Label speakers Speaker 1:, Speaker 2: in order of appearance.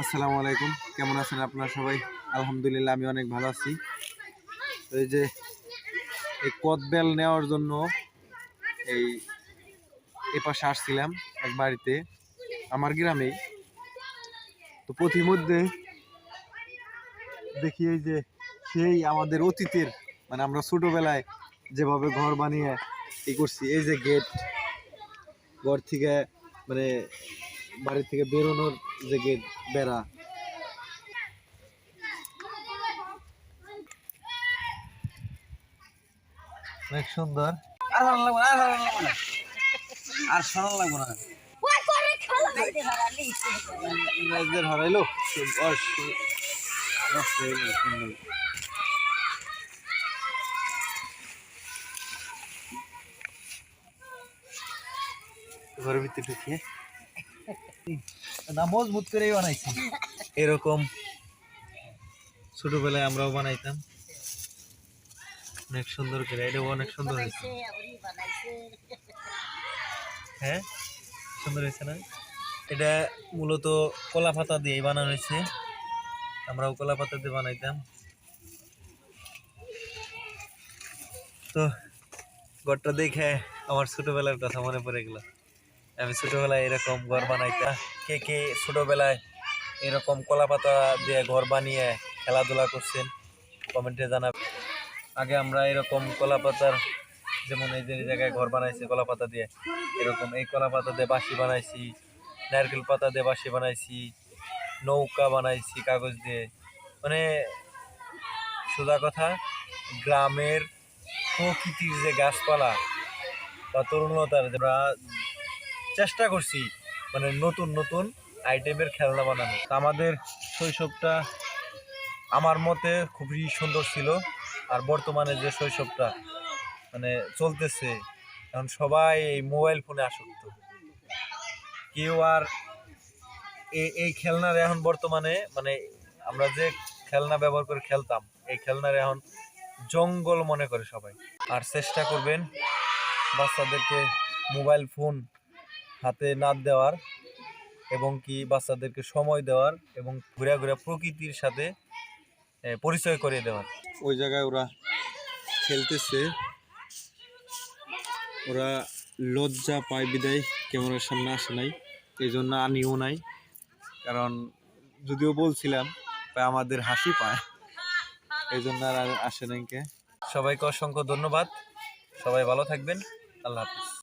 Speaker 1: আসসালামু আলাইকুম, কেমন আছেন আপনারা সবাই? আলহামদুলিল্লাহ আমি অনেক ভালো আছি। তো এই যে এই কদবেল নেওয়ার জন্য এই এপাশে আসছিলাম এক বাড়িতে, আমার গ্রামেই। তো পথিমধ্যে দেখি এই যে সেই আমাদের অতীতের, মানে আমরা ছোটবেলায় যেভাবে ঘর বানিয়ে করছি, এই যে গেট, ঘর থেকে মানে বাড়ি থেকে বেরোনোর যে গেট, বেড়া, অনেক সুন্দর। আর শোনা লাগবো না, ইংরেজদের হারাইলো ঘরের ভিতরে ঢুকিয়ে না মজবুত করেই বানাইছি। এরকম ছোটবেলায় আমরাও বানাইতাম অনেক সুন্দর করে। এটাও অনেক সুন্দর হয়েছে। হ্যাঁ, সুন্দর হয়েছে না? এটা মূলত কলা পাতা দিয়ে বানানো হয়েছে। আমরাও কলা পাতা দিয়ে বানাইতাম। তো ঘরটা দেখে আমার ছোটবেলার কথা মনে পড়ে গেল। আমি ছোটবেলায় এরকম ঘর বানাইতাম। কে কে ছোটবেলায় এরকম কলা পাতা দিয়ে ঘর বানিয়ে খেলাধুলা করছেন কমেন্টে জানাবেন। আগে আমরা এরকম কলা পাতার, যেমন এই যে জায়গায় ঘর বানাইছি কলা পাতা দিয়ে, এরকম এই কলা পাতা দিয়ে বাঁশি বানাইছি, নারকেল পাতা দিয়ে বাঁশি বানাইছি, নৌকা বানাইছি কাগজ দিয়ে। মানে সোজা কথা, গ্রামের প্রকৃতির যে গাছপালা বা তরুণতার আমরা চেষ্টা করছি মানে নতুন নতুন আইটেমের খেলনা বানানো। আমাদের শৈশবটা আমার মতে খুবই সুন্দর ছিল। আর বর্তমানে যে শৈশবটা মানে চলতেছে, এখন সবাই এই মোবাইল ফোনে আসক্ত। কেউ আর এই খেলনার এখন বর্তমানে মানে আমরা যে খেলনা ব্যবহার করে খেলতাম, এই খেলনার এখন জঙ্গল মনে করে সবাই। আর চেষ্টা করবেন বাচ্চাদেরকে মোবাইল ফোন হাতে না দেওয়ার, এবং কি বাচ্চাদেরকে সময় দেওয়ার, এবং ঘুরে ঘুরে প্রকৃতির সাথে পরিচয় করিয়ে দেওয়ার। ওই জায়গায় ওরা খেলতেছে, ওরা লজ্জা পায় বিদায় ক্যামেরার সামনে আসে নাই, এই জন্য আনিও নাই। কারণ যদিও বলছিলাম আমাদের হাসি পায়, এই জন্য আর আসে নাই। সবাইকে অসংখ্য ধন্যবাদ, সবাই ভালো থাকবেন, আল্লাহ হাফিজ।